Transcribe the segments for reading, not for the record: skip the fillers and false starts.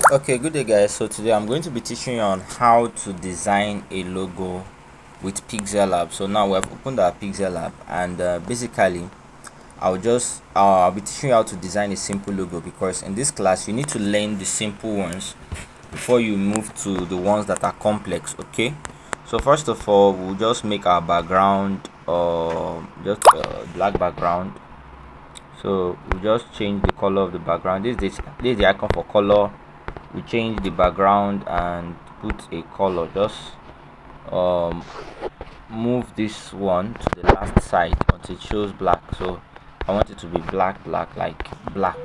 Okay, good day guys. So today I'm going to be teaching you on how to design a logo with pixelab. So now we have opened our pixelab, and basically I'll be teaching you how to design a simple logo, because in this class you need to learn the simple ones before you move to the ones that are complex. Okay, so first of all, we'll just make our background just black background. So we'll just change the color of the background. This is the icon for color. We change the background and put a color. Just um move this one to the last side until it shows black. So I want it to be black, like black.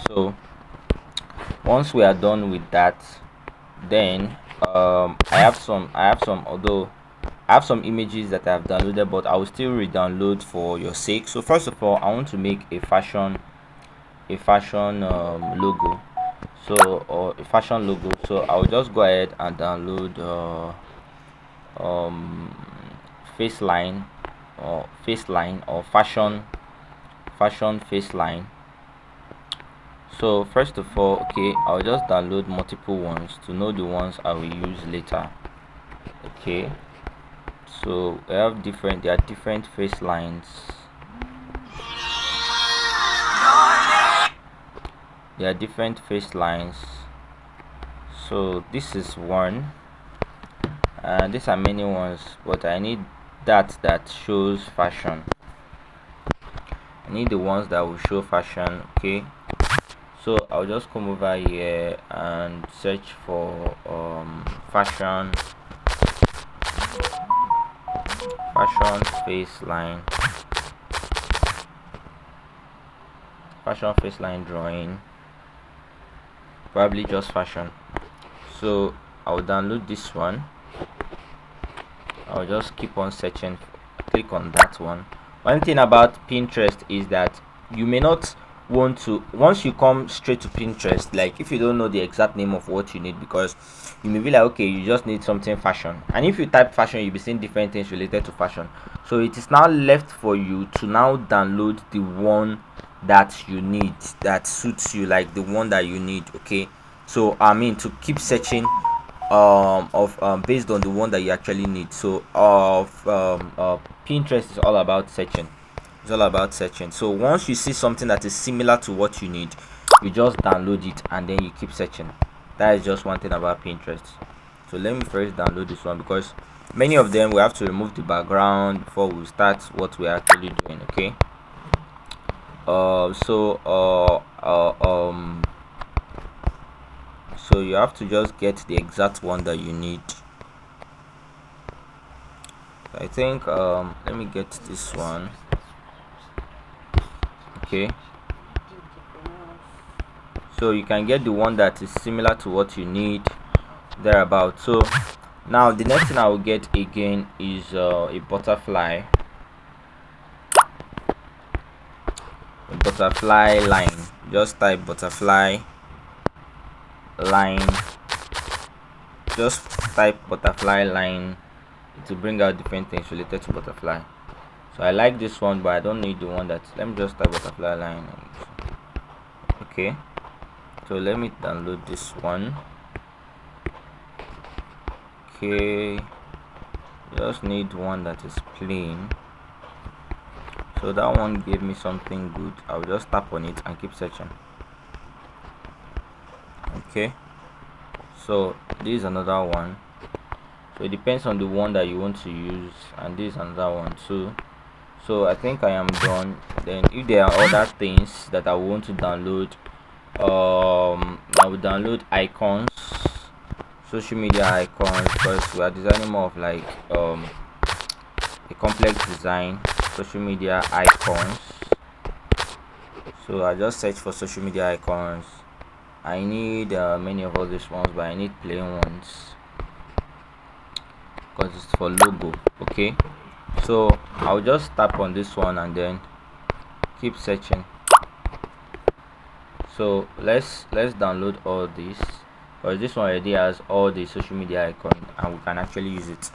So once we are done with that, then I have some images that I've downloaded, but I will still re-download for your sake. So first of all, I want to make a fashion logo. So or a fashion logo. So I'll just go ahead and download um face line or fashion face line. So first of all, okay, I'll just download multiple ones to know the ones I will use later. Okay, so there are different face lines. There are different face lines. So this is one, and these are many ones, but I need that shows fashion. I need the ones that will show fashion. Okay, so I'll just come over here and search for fashion face line, fashion face line drawing, probably just fashion. So I'll download this one. I'll just keep on searching, click on that one. One thing about Pinterest is that you may not want to, once you come straight to Pinterest, like if you don't know the exact name of what you need, because you may be like, okay, you just need something fashion, and if you type fashion, you'll be seeing different things related to fashion. So it is now left for you to now download the one that you need, that suits you, like the one that you need. Okay, so I mean, to keep searching of based on the one that you actually need. So Pinterest is all about searching. It's all about searching. So once you see something that is similar to what you need, you just download it and then you keep searching. That is just one thing about Pinterest. So let me first download this one, because many of them we have to remove the background before we start what we're actually doing. Okay, so so you have to just get the exact one that you need. I think let me get this one. Okay, so you can get the one that is similar to what you need, thereabout. So now the next thing I will get again is a butterfly line. Just type butterfly line, just type butterfly line to bring out different things related to butterfly. So I like this one, but I don't need the one that, let me just type butterfly line. Okay, so let me download this one. Okay, just need one that is plain. So that one gave me something good. I'll just tap on it and keep searching. Okay, so this is another one. So it depends on the one that you want to use, and this is another one too. So I think I am done. Then if there are other things that I want to download, I will download icons, social media icons, because we are designing more of like a complex design. Social media icons. So I just search for social media icons. I need many of all these ones, but I need plain ones because it's for logo. Okay, so I'll just tap on this one and then keep searching. So let's download all this, because this one already has all the social media icon and we can actually use it.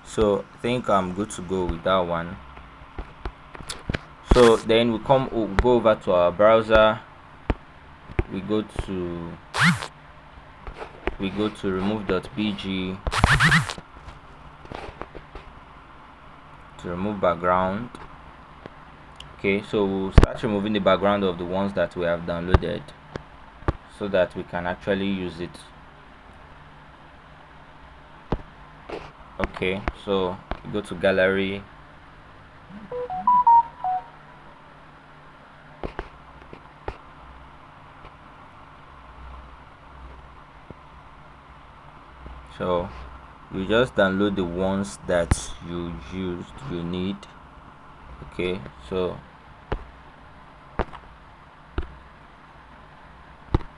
So I think I'm good to go with that one. So then we'll go over to our browser. We go to we go to remove.bg to remove background. Okay, so we'll start removing the background of the ones that we have downloaded so that we can actually use it. Okay, so go to gallery, so you just download the ones that you need. Okay, so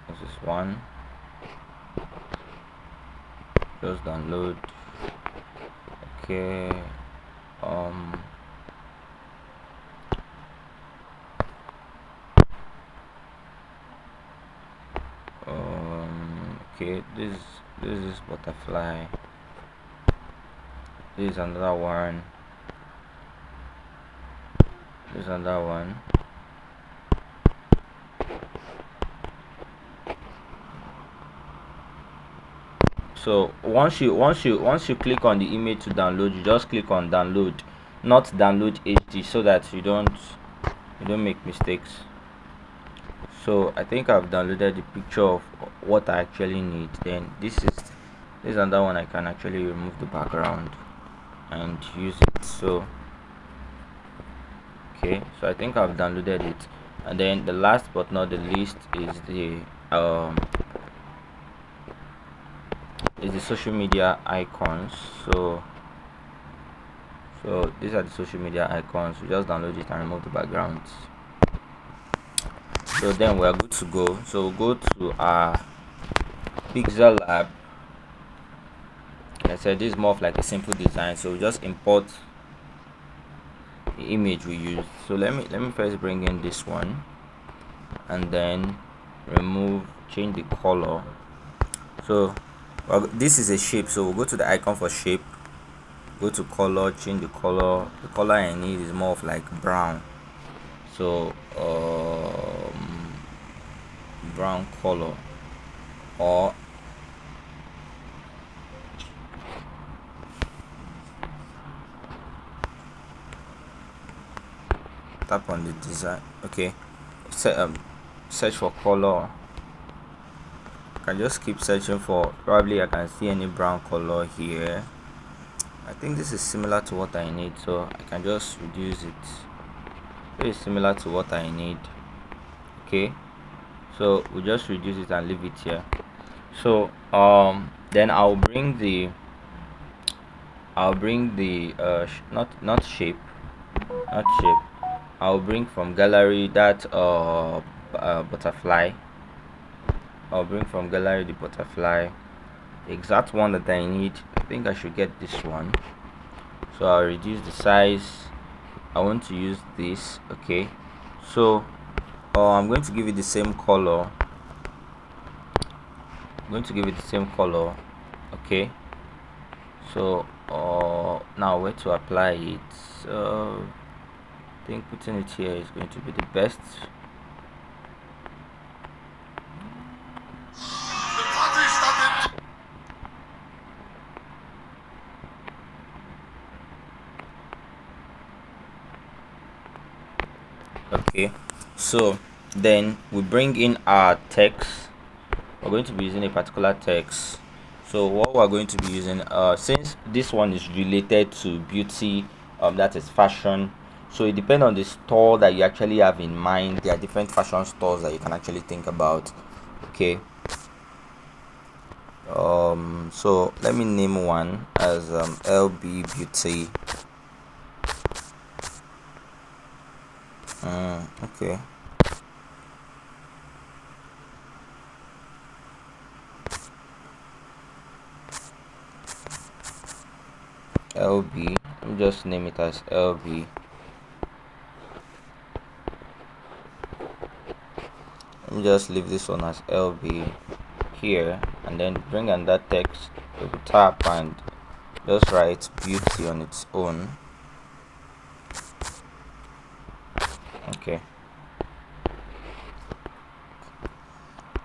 this is one, just download. Okay, okay, this is butterfly. This is another one. This is another one. So once you click on the image to download, you just click on download, not download HD, so that you don't make mistakes. So I think I've downloaded the picture of what I actually need. Then this is another one. I can actually remove the background and use it. So okay, so I think I've downloaded it. And then the last but not the least is the social media icons. So these are the social media icons. We just download it and remove the backgrounds. So then we are good to go. So we'll go to our pixelab. Like I said, this is more of like a simple design, so we just import the image we use. So let me first bring in this one and then change the color. So this is a shape, so we'll go to the icon for shape, go to color, change the color. The color I need is more of like brown, so brown color, or tap on the design. Okay, search for color. I can just keep searching for, probably I can see any brown color here. I think this is similar to what I need, so I can just reduce it. Very similar to what I need. Okay, so we'll just reduce it and leave it here. So then I'll bring the not shape. I'll bring from gallery that butterfly. I'll bring from gallery the butterfly, the exact one that I need. I think I should get this one, so I'll reduce the size. I want to use this. Okay, so I'm going to give it the same color. Okay, so now where to apply it? So I think putting it here is going to be the best. Okay, so then we bring in our text. We're going to be using a particular text. So what we're going to be using, since this one is related to beauty, that is fashion, so it depends on the store that you actually have in mind. There are different fashion stores that you can actually think about. Okay, so let me name one as LB Beauty. Okay, LB, let me just name it as LB. Let me just leave this one as LB here, and then bring on that text, double tap and just write beauty on its own. Okay,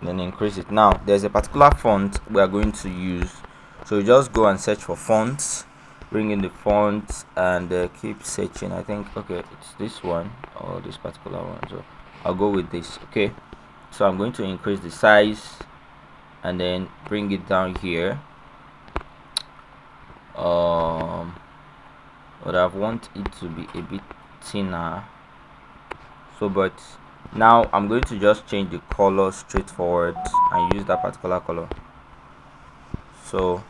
then increase it. Now there's a particular font we are going to use, so you just go and search for fonts, bring in the font, and keep searching. I think, okay, it's this one or this particular one, so I'll go with this. Okay, so I'm going to increase the size and then bring it down here. But I want it to be a bit thinner, so but now I'm going to just change the color straightforward and use that particular color. So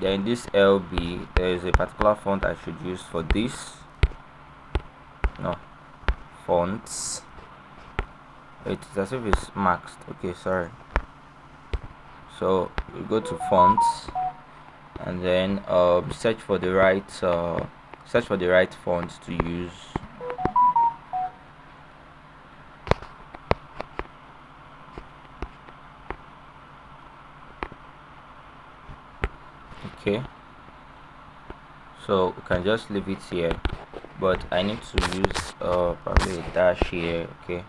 then this LB, there is a particular font I should use for this. No, fonts, it's as if it's maxed. Okay, sorry. So we go to fonts and then search for the right font to use. Okay, so we can just leave it here, but I need to use probably a dash here. Okay,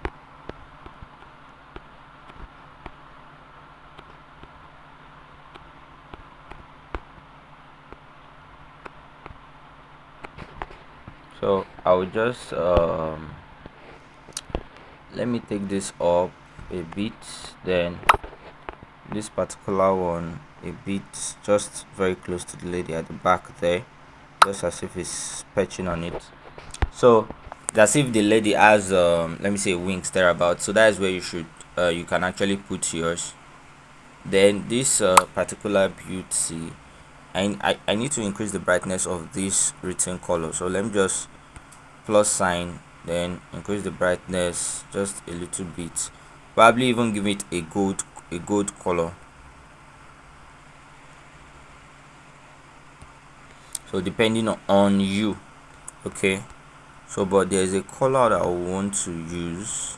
so I will just let me take this up a bit, then this particular one a bit, just very close to the lady at the back there, just as if it's perching on it. So that's if the lady has let me say wings thereabout. So that is where you can actually put yours. Then this particular beauty, I need to increase the brightness of this written color, so let me just plus sign, then increase the brightness just a little bit, probably even give it a gold color. So depending on you. Okay, so but there's a color that I want to use.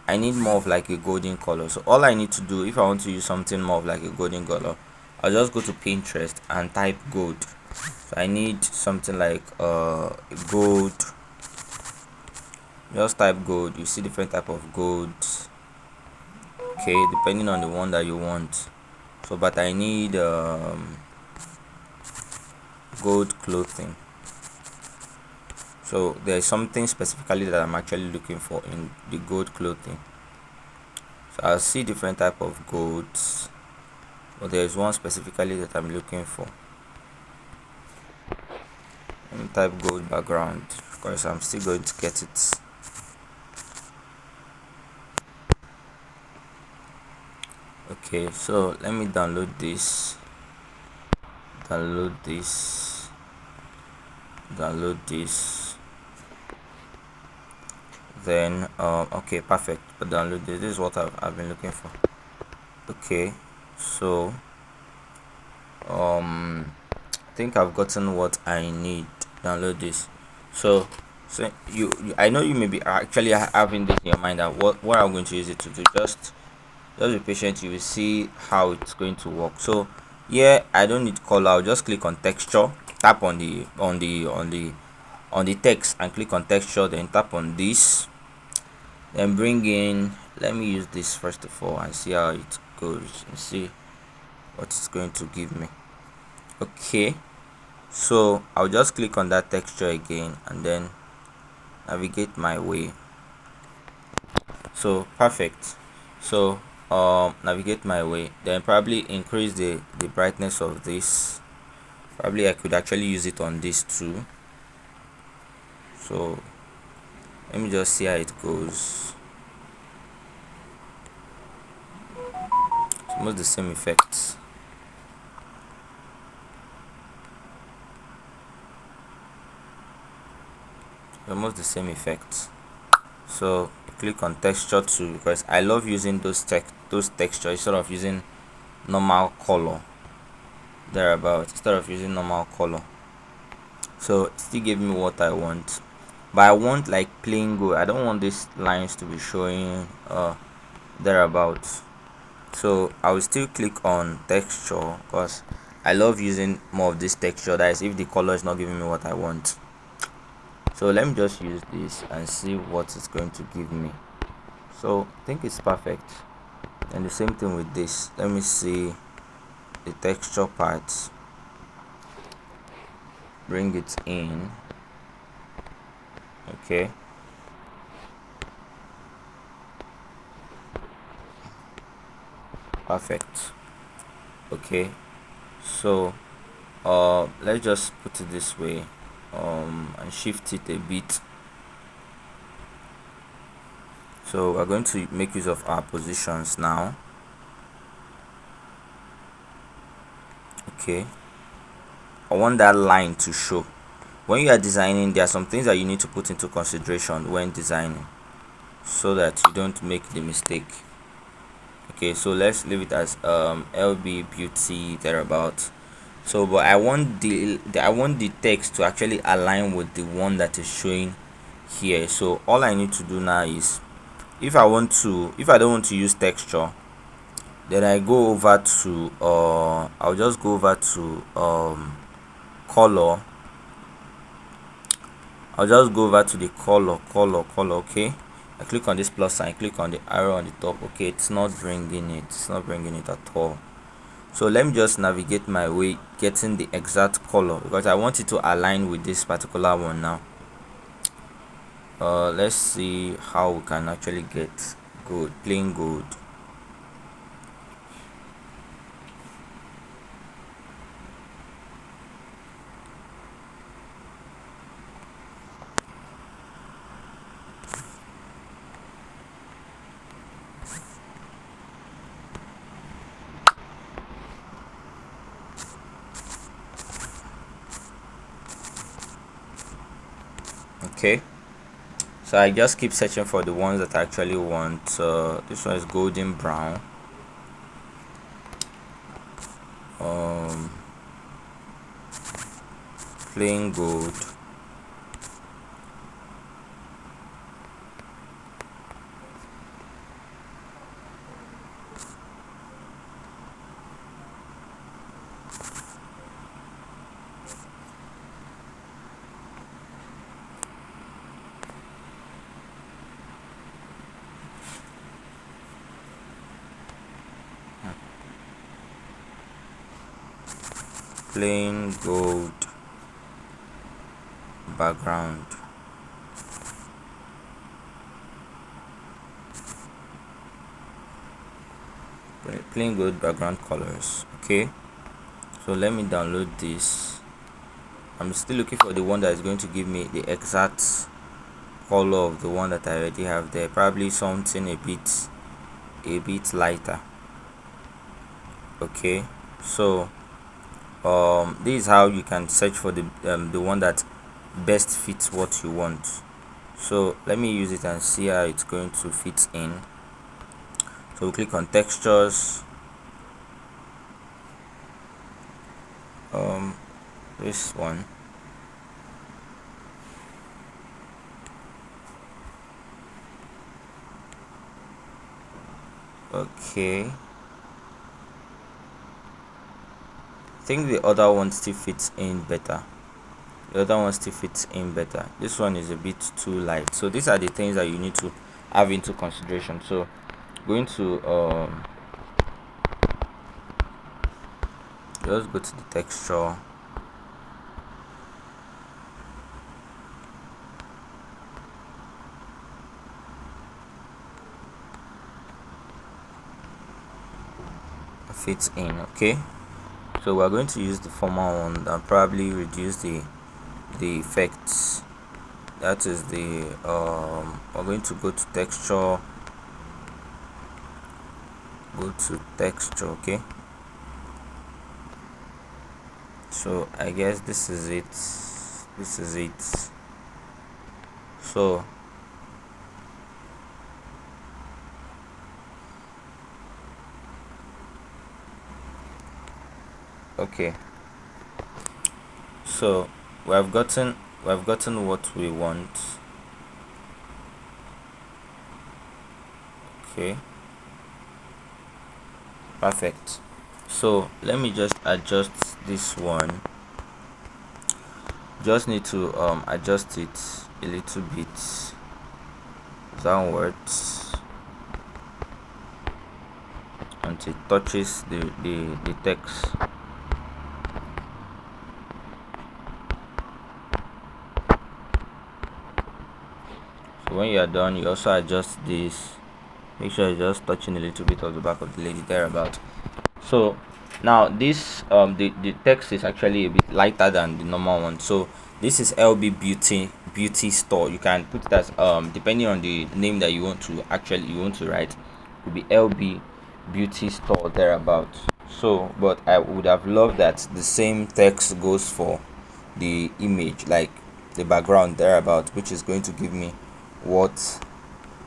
I need more of like a golden color. So all I need to do, if I want to use something more of like a golden color, I'll just go to Pinterest and type gold. So I need something like gold. Just type gold, you see different type of golds. Okay, depending on the one that you want. So but I need gold clothing. So there's something specifically that I'm actually looking for in the gold clothing. So I'll see different type of golds, but there's one specifically that I'm looking for. Let me type gold background because I'm still going to get it. Okay, so let me download this, then okay, perfect. But download this. This is what I've been looking for. Okay, so I think I've gotten what I need. Download this. So you I know you may be actually having this in your mind, that what I'm going to use it to do. Just be patient, you will see how it's going to work. So here I don't need color, I'll just click on texture, tap on the text and click on texture, then tap on this, then bring in, let me use this first of all and see how it goes and see what it's going to give me. Okay, so I'll just click on that texture again and then navigate my way. So perfect. So navigate my way, then probably increase the brightness of this. Probably I could actually use it on this too. So let me just see how it goes. It's almost the same effect. Almost the same effect. So click on texture too, because I love using those textures instead of using normal color thereabout, so it still gave me what I want, but I want like plain gold. I don't want these lines to be showing thereabouts. So I will still click on texture because I love using more of this texture, that is if the color is not giving me what I want. So let me just use this and see what it's going to give me. So I think it's perfect. And the same thing with this. Let me see the texture part, bring it in. Okay, perfect. Okay, so let's just put it this way, and shift it a bit. So we're going to make use of our positions now. Okay, I want that line to show. When you are designing, there are some things that you need to put into consideration when designing, so that you don't make the mistake. Okay, so let's leave it as LB beauty thereabout. So but I want the text to actually align with the one that is showing here. So all I need to do now is, if I don't want to use texture, then I go over to I'll just go over to color. I'll just go over to the color. Okay, I click on this plus sign, click on the arrow on the top. Okay, it's not bringing it at all. So let me just navigate my way getting the exact color, because I want it to align with this particular one now. Let's see how we can actually get gold, plain gold. Okay, so I just keep searching for the ones that I actually want. This one is golden brown. Plain gold. Plain gold background. Plain gold background colors. Okay, so let me download this. I'm still looking for the one that is going to give me the exact color of the one that I already have there. Probably something a bit lighter. Okay, so this is how you can search for the one that best fits what you want. So let me use it and see how it's going to fit in. So we click on textures, this one. Okay, I think the other one still fits in better. This one is a bit too light. So these are the things that you need to have into consideration. So going to just go to the texture, fits in. Okay, so we're going to use the former one and probably reduce the effects. That is the we're going to go to texture, okay. So I guess this is it. So okay, so we've gotten what we want. Okay, perfect. So let me just adjust this one. Just need to adjust it a little bit downwards until it touches the text. So when you are done, you also adjust this. Make sure you're just touching a little bit of the back of the lady thereabout. So now this the text is actually a bit lighter than the normal one. So this is LB beauty store. You can put it as depending on the name that you want to write, it could be LB beauty store thereabout. So but I would have loved that the same text goes for the image, like the background thereabout, which is going to give me what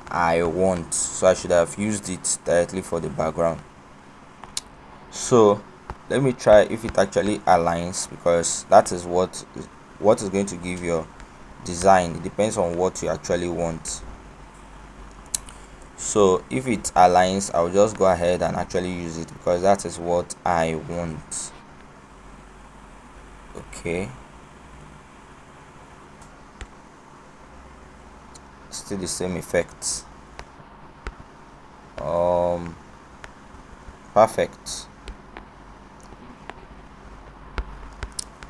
I want. So I should have used it directly for the background. So let me try if it actually aligns, because that is what is going to give your design. It depends on what you actually want. So if it aligns, I'll just go ahead and actually use it, because that is what I want. Okay, still the same effect. Perfect.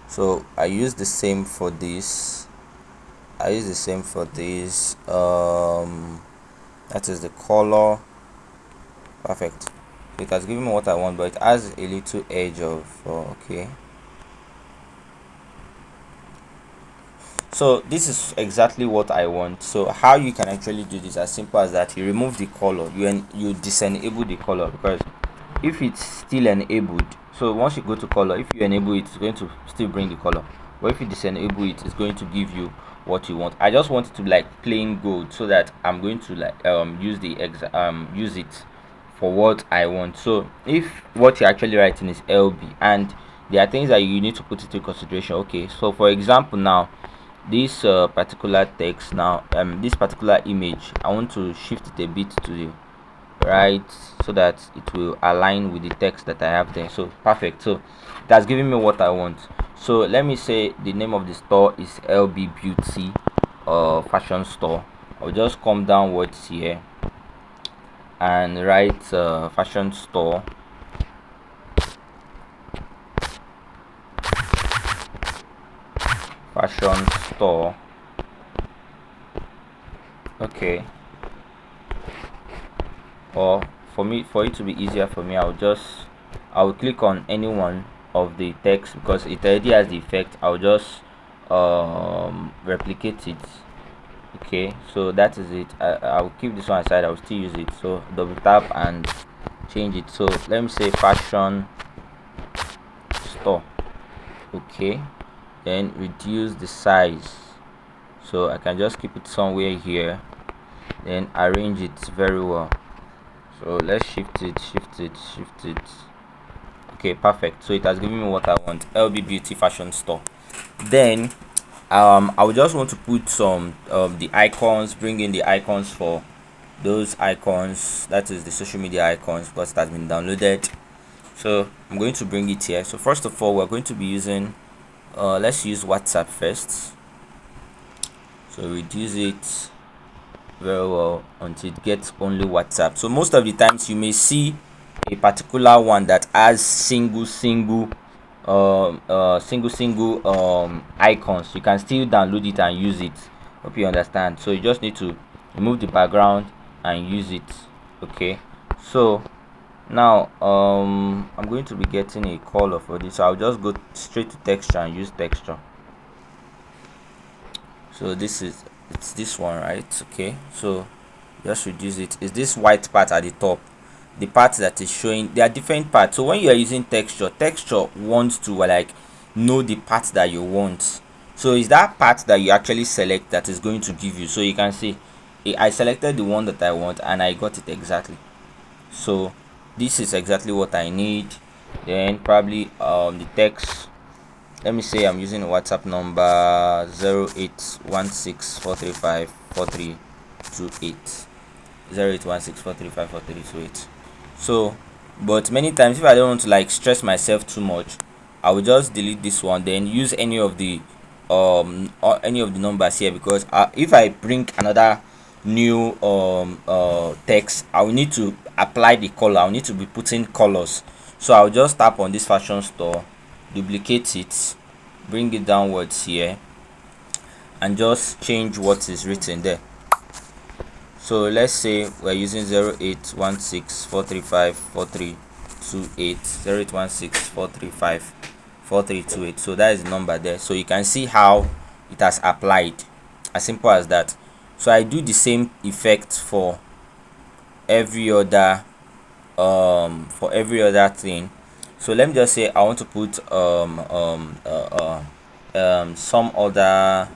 So I use the same for this. That is the color. Perfect. It has given me what I want, but it has a little edge of okay. So this is exactly what I want. So how you can actually do this, as simple as that. You remove the color, you disenable the color, because if it's still enabled, so once you go to color, if you enable it, it's going to still bring the color, but if you disable it, it's going to give you what you want. I just want it to be like plain gold, so that I'm going to like use it for what I want. So if what you're actually writing is LB, and there are things that you need to put into consideration. Okay, so for example, now this particular text, now this particular image, I want to shift it a bit to the right, so that it will align with the text that I have there. So perfect. So that's giving me what I want. So let me say the name of the store is LB Beauty fashion store. I'll just come downwards here and write fashion store. Fashion store. Okay, or for it to be easier for me, I'll click on any one of the text, because it already has the effect. I'll just replicate it. Okay, so that is it. I'll keep this one aside, I'll still use it. So double tap and change it. So let me say fashion store. Okay, then reduce the size, so I can just keep it somewhere here, then arrange it very well. So let's shift it. Okay, perfect. So it has given me what I want, LB Beauty fashion store. Then I would just want to put some the icons, bring in the icons for those icons, that is the social media icons, because it has been downloaded. So I'm going to bring it here. So first of all, we're going to be using let's use WhatsApp first. So reduce it very well until it gets only WhatsApp. So most of the times you may see a particular one that has single icons. You can still download it and use it. Hope you understand. So you just need to remove the background and use it. Okay, so now I'm going to be getting a color for this, so I'll just go straight to texture and use texture. So it's this one, right? Okay, so just reduce it. Is this white part at the top, the part that is showing? There are different parts. So when you are using texture wants to like know the part that you want. So is that part that you actually select that is going to give you. So you can see I selected the one that I want and I got it exactly. So this is exactly what I need. Then probably the text, let me say I'm using a WhatsApp number 081643543228. 081643543228. So but many times, if I don't want to like stress myself too much, I will just delete this one, then use any of the or any of the numbers here, because if I bring another new text, I will need to apply the color. I'll need to be putting colors. So I'll just tap on this fashion store, duplicate it, bring it downwards here, and just change what is written there. So let's say we're using 0816435432 0816435432 so that is the number there. So you can see how it has applied, as simple as that. So I do the same effect for every other thing. So let me just say I want to put some other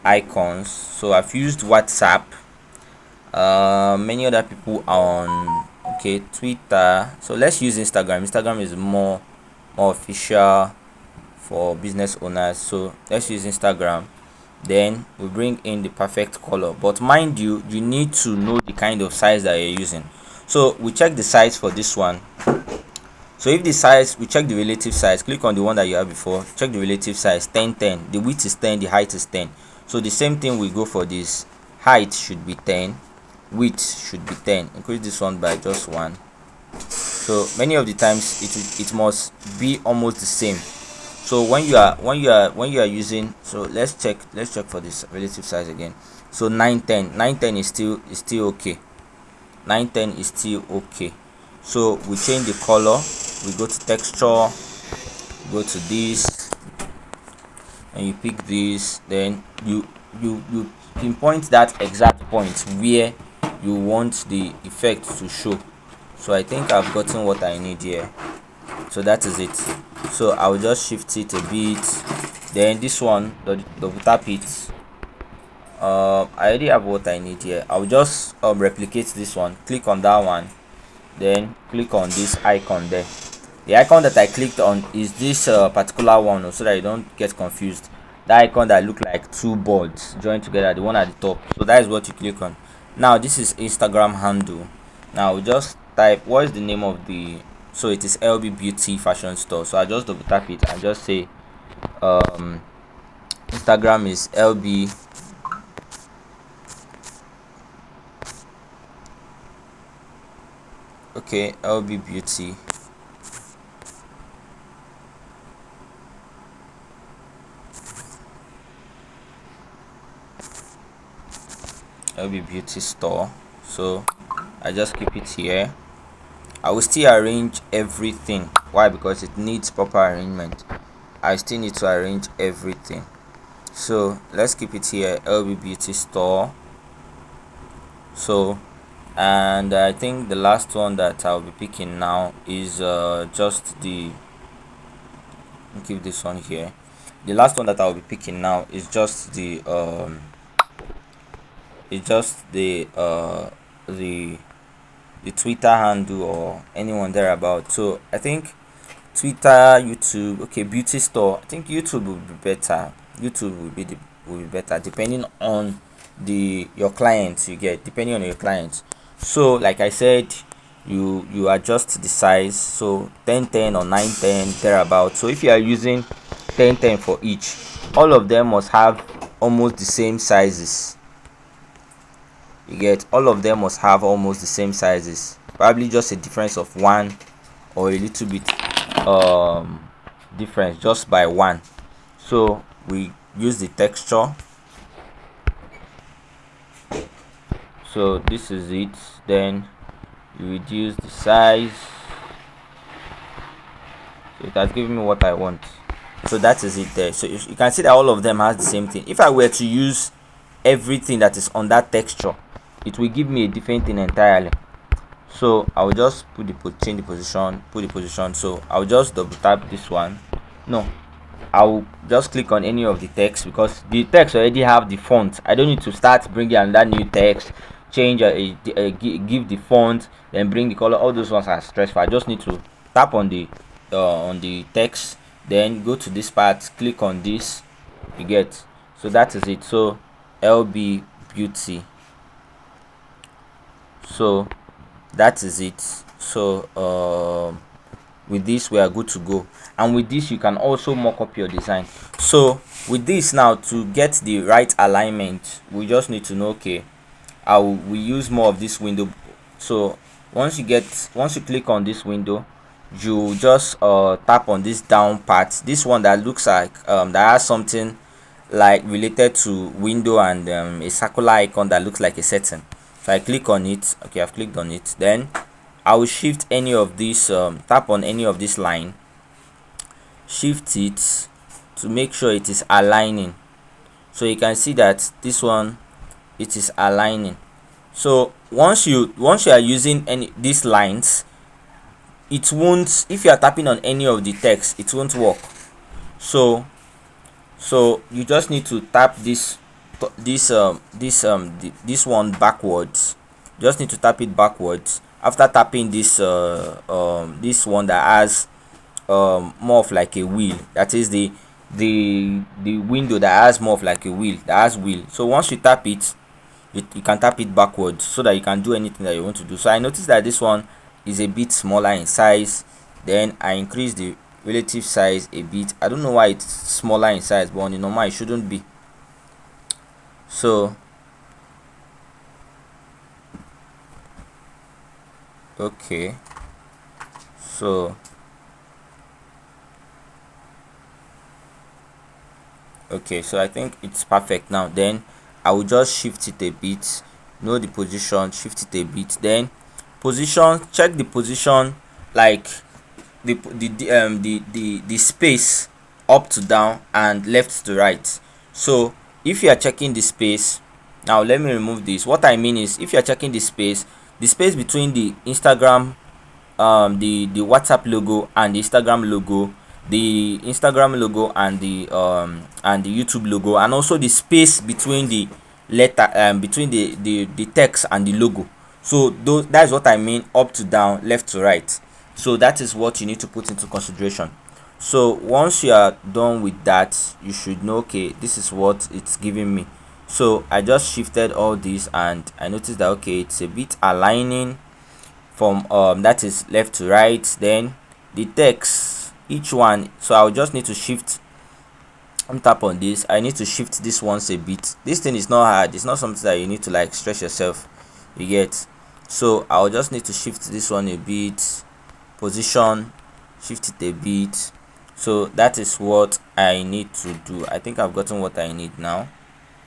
icons. So I've used WhatsApp. Many other people are on Twitter. So let's use Instagram is more official for business owners. So let's use Instagram. Then we bring in the perfect color, but mind you, you need to know the kind of size that you're using. So we check the size for this one. So if the size, we check the relative size, click on the one that you have before, check the relative size, 10 10, the width is 10, the height is 10. So the same thing we go for this. Height should be 10, width should be 10. Increase this one by just 1. So many of the times it must be almost the same. So when you are using, so let's check for this relative size again. So 910 is still okay. 910 is still okay. So we change the color, we go to texture, go to this, and you pick this. Then you pinpoint that exact point where you want the effect to show. So I think I've gotten what I need here. So that is it. So I will just shift it a bit. Then this one, double tap it. I already have what I need here. I'll just replicate this one, click on that one, then click on this icon there. The icon that I clicked on is this particular one, so that you don't get confused. The icon that look like two boards joined together, the one at the top. So that is what you click on. Now this is Instagram handle. Now we just type, what is the name of the, so it is LB Beauty Fashion Store. So I just double tap it and just say Instagram is LB LB Beauty Store. So I just keep it here. I will still arrange everything. Why? Because it needs proper arrangement. I still need to arrange everything. So let's keep it here, LB Beauty Store. So, and I think the last one that I'll be picking now is just the, keep this one here. The last one that I'll be picking now is just the the Twitter handle or anyone thereabout. So I think Twitter, YouTube, beauty store. I think YouTube will be better. YouTube will be better depending on your clients you get, depending on your clients. So like I said, you adjust the size. So 1010 or 910 thereabout. So if you are using 1010 for each, all of them must have almost the same sizes. You get, all of them must have almost the same sizes, probably just a difference of one or a little bit difference, just by one. So we use the texture. So this is it. Then you reduce the size. So it has given me what I want. So that is it there. So you can see that all of them has the same thing. If I were to use everything that is on that texture, it will give me a different thing entirely. So I will just change the position, put the position. So I will just double tap this one. No, I will just click on any of the text, because the text already have the font. I don't need to start bringing another new text, change give the font, then bring the color. All those ones are stressful. I just need to tap on the text, then go to this part, click on this, you get. So that is it. So LB Beauty. So that is it. So with this we are good to go. And with this you can also mock up your design. So with this now, to get the right alignment, we just need to know, okay, we use more of this window. So once you click on this window, you just tap on this down part, this one that looks like that has something like related to window, and a circular icon that looks like a setting. So I click on it. Okay, I've clicked on it. Then I will shift any of these, tap on any of this line, shift it to make sure it is aligning. So you can see that this one, it is aligning. So once you are using any these lines, it won't, if you are tapping on any of the text, it won't work. So you just need to tap this this one backwards. Just need to tap it backwards. After tapping this this one that has more of like a wheel, that is the window that has more of like a wheel, that has wheel. So once you tap it, you can tap it backwards so that you can do anything that you want to do. So I noticed that this one is a bit smaller in size. Then I increase the relative size a bit. I don't know why it's smaller in size, but on the normal it shouldn't be. So okay, so okay, so I think it's perfect now. Then I will just shift it a bit, know the position, shift it a bit. Then position, check the position, like the space up to down and left to right. So if you are checking the space, now let me remove this. What I mean is, if you are checking the space between the Instagram, the WhatsApp logo and the Instagram logo, the Instagram logo and the YouTube logo, and also the space between the letter, between the text and the logo. So that is what I mean, up to down, left to right. So that is what you need to put into consideration. So once you are done with that, you should know, okay, this is what it's giving me. So I just shifted all this and I noticed that, okay, it's a bit aligning from that is left to right. Then the text, each one, so I'll just need to shift and tap on this. I need to shift this once a bit. This thing is not hard, it's not something that you need to like stress yourself, you get. So I'll just need to shift this one a bit, position, shift it a bit. So that is what I need to do. I think I've gotten what I need now.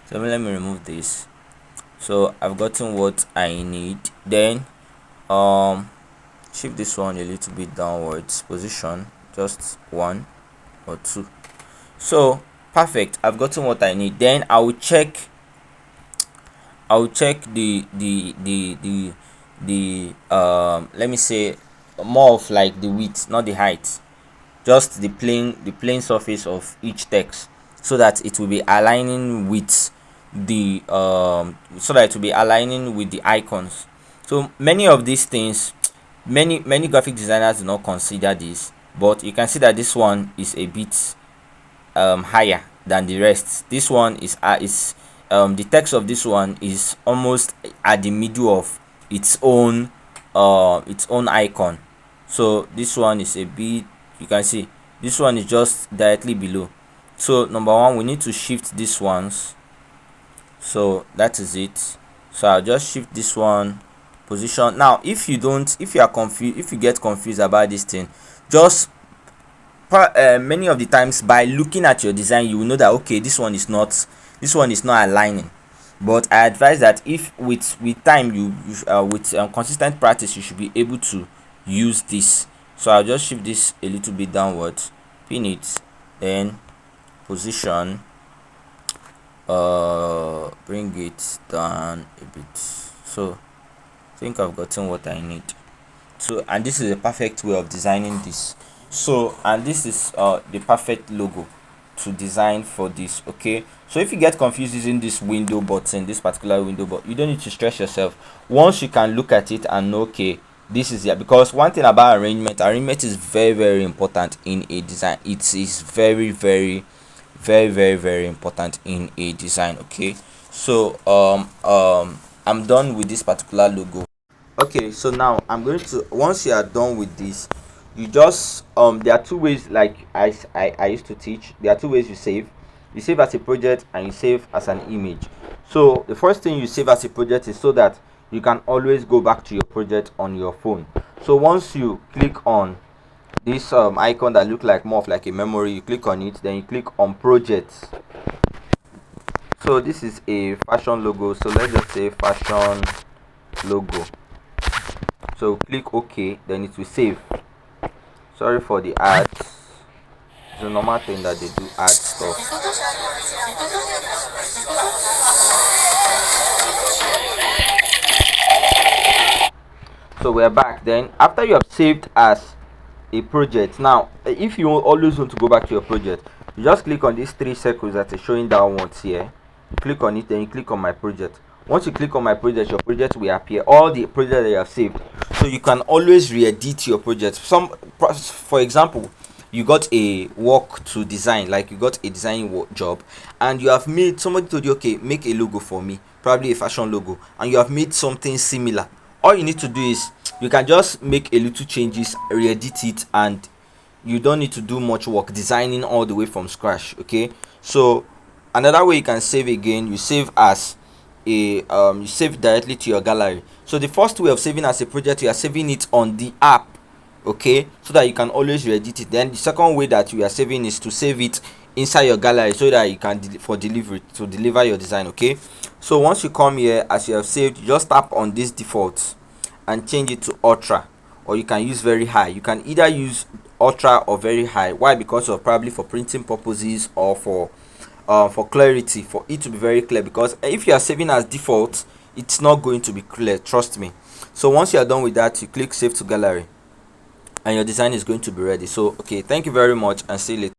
So let me remove this. So I've gotten what I need. Then shift this one a little bit downwards, position just 1 or 2. So perfect, I've gotten what I need. Then I will check the let me say more of like the width, not the height, just the plain surface of each text, so that it will be aligning with the icons. So many of these things, many graphic designers do not consider this, but you can see that this one is a bit higher than the rest. This one is the text of this one is almost at the middle of its own icon. So this one is a bit, you can see this one is just directly below. So number one, we need to shift these ones. So that is it. So I'll just shift this one, position. Now if you are confused, if you get confused about this thing, just many of the times by looking at your design, you will know that, okay, this one is not aligning. But I advise that if with time, you with consistent practice, you should be able to use this. So I'll just shift this a little bit downwards, pin it, then position, bring it down a bit. So I think I've gotten what I need. So, and this is a perfect way of designing this. So, and this is the perfect logo to design for this. Okay, so if you get confused using this window button, this particular window, but you don't need to stress yourself. Once you can look at it and know, okay, this is it. Because one thing about arrangement is very important in a design. It is very important in a design. Okay, so I'm done with this particular logo. Okay, so now I'm going to, once you are done with this, you just there are two ways, like I used to teach. There are two ways you save as a project and you save as an image. So the first thing you save as a project is so that you can always go back to your project on your phone. So once you click on this icon that look like more of like a memory, you click on it, then you click on projects. So this is a fashion logo, so let's just say fashion logo. So click OK, then it will save. Sorry for the ads. It's a normal thing that they do ad stuff. So we're back. Then after you have saved as a project, now if you always want to go back to your project, you just click on these three circles that are showing downwards here. You click on it, then you click on my project. Once you click on my project, your project will appear, all the projects that you have saved. So you can always re-edit your project. For example, you got a work to design, like you got a design job, and you have made, somebody told you, okay, make a logo for me, probably a fashion logo, and you have made something similar. All you need to do is you can just make a little changes, re-edit it, and you don't need to do much work designing all the way from scratch. Okay, so another way you can save again, you save as a you save directly to your gallery. So the first way of saving as a project, you are saving it on the app, okay, so that you can always re-edit it. Then the second way that you are saving is to save it inside your gallery so that you can for delivery to deliver your design. Okay, so once you come here, as you have saved, you just tap on this default and change it to ultra, or you can use very high. You can either use ultra or very high. Why? Because of probably for printing purposes, or for clarity, for it to be very clear. Because if you are saving as default, it's not going to be clear, trust me. So once you are done with that, you click save to gallery and your design is going to be ready. So okay, thank you very much and see you later.